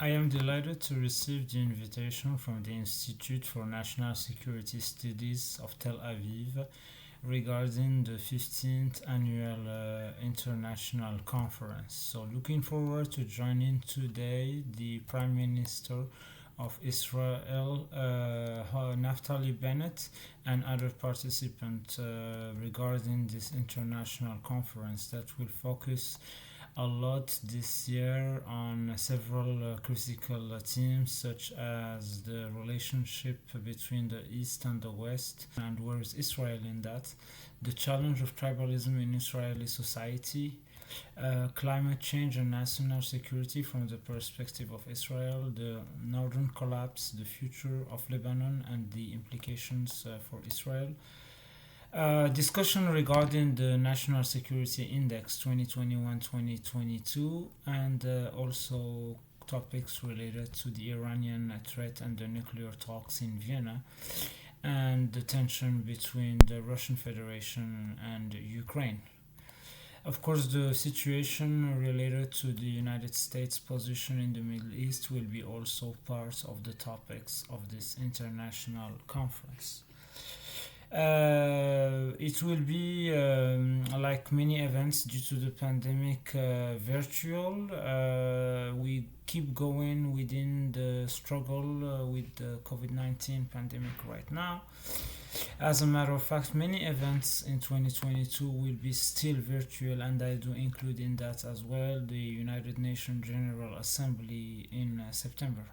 I am delighted to receive the invitation from the Institute for National Security Studies of Tel Aviv regarding the 15th annual international conference. So, looking forward to joining today the Prime Minister of Israel, Naftali Bennett, and other participants regarding this international conference that will focus a lot this year on several critical themes such as the relationship between the East and the West and where is Israel in that, the challenge of tribalism in Israeli society, climate change and national security from the perspective of Israel, the northern collapse, the future of Lebanon, and the implications for Israel. Discussion regarding the National Security Index 2021-2022 and also topics related to the Iranian threat and the nuclear talks in Vienna and the tension between the Russian Federation and Ukraine. Of course, the situation related to the United States position in the Middle East will be also part of the topics of this international conference. It will be like many events due to the pandemic virtual. We keep going within the struggle with the COVID 19 pandemic right now. As a matter of fact, many events in 2022 will be still virtual, and I do include in that as well the United Nations General Assembly in September.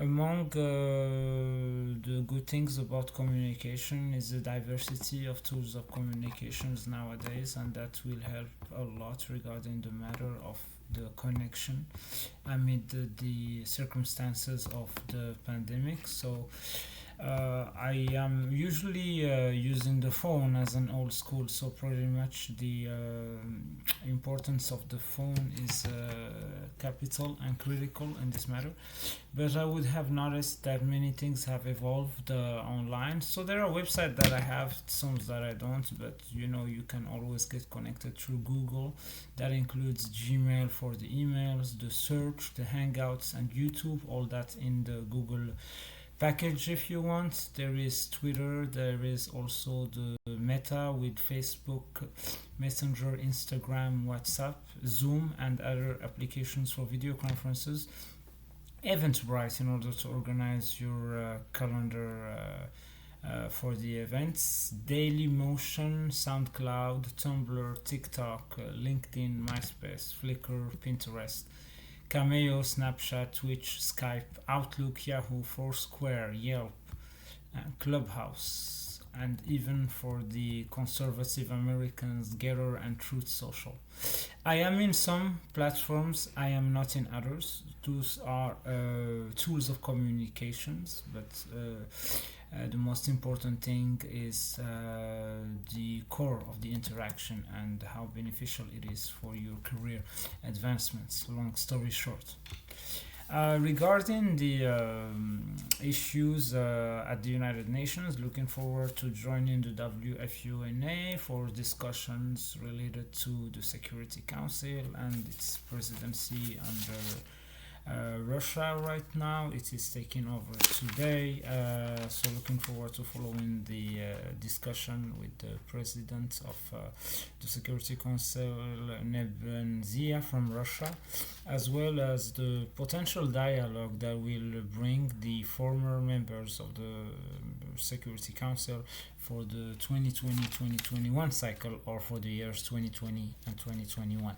Among the good things about communication is the diversity of tools of communications nowadays, and that will help a lot regarding the matter of the connection amid the circumstances of the pandemic. So I am usually using the phone as an old school, so pretty much the importance of the phone is capital and critical in this matter. But I would have noticed that many things have evolved online. So there are websites that I have, some that I don't, but you can always get connected through Google. That includes Gmail for the emails, the search, the Hangouts, and YouTube, all that in the Google package if you want. There is Twitter, there is also the Meta with Facebook, Messenger, Instagram, WhatsApp, Zoom, and other applications for video conferences. Eventbrite in order to organize your calendar for the events. Daily Motion, SoundCloud, Tumblr, TikTok, LinkedIn, MySpace, Flickr, Pinterest, Cameo, Snapchat, Twitch, Skype, Outlook, Yahoo, Foursquare, Yelp, Clubhouse, and even for the conservative Americans, Getter and Truth Social. I am in some platforms, I am not in others. Those are tools of communications, but the most important thing is the core of the interaction and how beneficial it is for your career advancements. Long story short. Regarding the issues at the United Nations, looking forward to joining the WFUNA for discussions related to the Security Council and its presidency under Russia right now. It is taking over today, so looking forward to following the discussion with the president of the Security Council, Neben Zia from Russia, as well as the potential dialogue that will bring the former members of the Security Council for the 2020-2021 cycle, or for the years 2020 and 2021,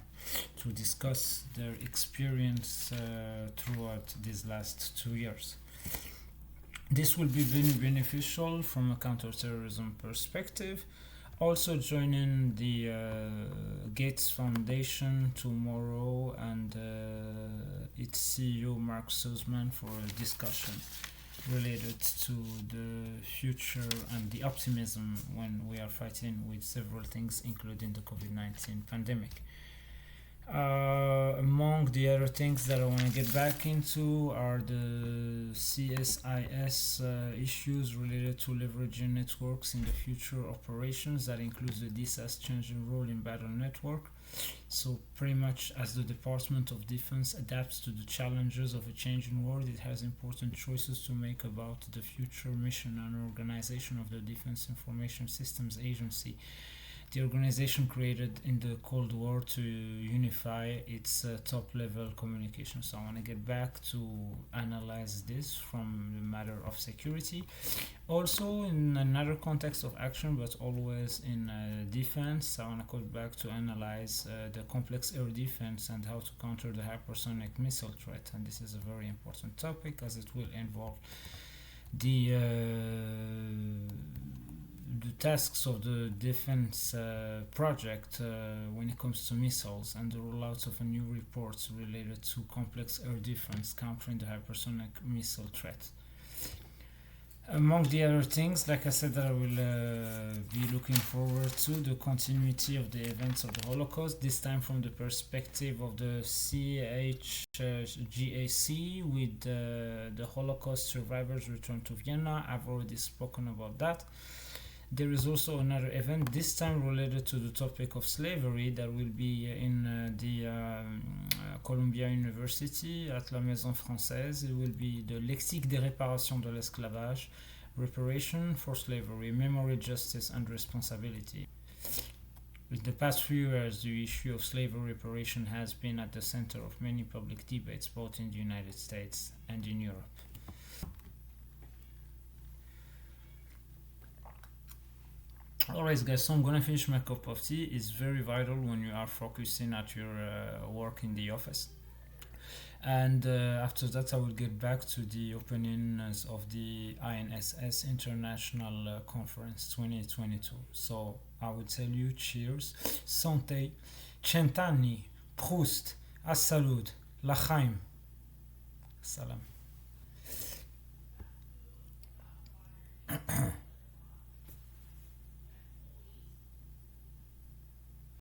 to discuss their experience throughout these last 2 years. This will be very beneficial from a counterterrorism perspective. Also joining the Gates Foundation tomorrow and its CEO Mark Sussman for a discussion related to the future and the optimism when we are fighting with several things, including the COVID 19 pandemic. Among the other things that I want to get back into are the CSIS issues related to leveraging networks in the future operations. That includes the DSAS changing role in battle network, So pretty much as the Department of Defense adapts to the challenges of a changing world, it has important choices to make about the future mission and organization of the Defense Information Systems Agency. The organization created in the Cold War to unify its top level communication. So I want to get back to analyze this from the matter of security. Also, in another context of action, but always in defense, I want to go back to analyze the complex air defense and how to counter the hypersonic missile threat. And this is a very important topic as it will involve the the tasks of the defense project when it comes to missiles and the rollouts of a new reports related to complex air defense countering the hypersonic missile threat. Among the other things, like I said, that I will be looking forward to the continuity of the events of the Holocaust, this time from the perspective of the CHGAC with the Holocaust survivors return to Vienna. I've already spoken about that. There is also another event, this time related to the topic of slavery, that will be in the Columbia University at la Maison Française. It will be the Lexique des réparations de l'esclavage, Reparation for Slavery, Memory, Justice and Responsibility. In the past few years, the issue of slavery reparation has been at the center of many public debates, both in the United States and in Europe. Alright guys, so I'm gonna finish my cup of tea. It's very vital when you are focusing at your work in the office. And after that I will get back to the openings of the INSS International Conference 2022. So I will tell you cheers, santé, cent'anni, Proust, as salud, l'chaim, salam.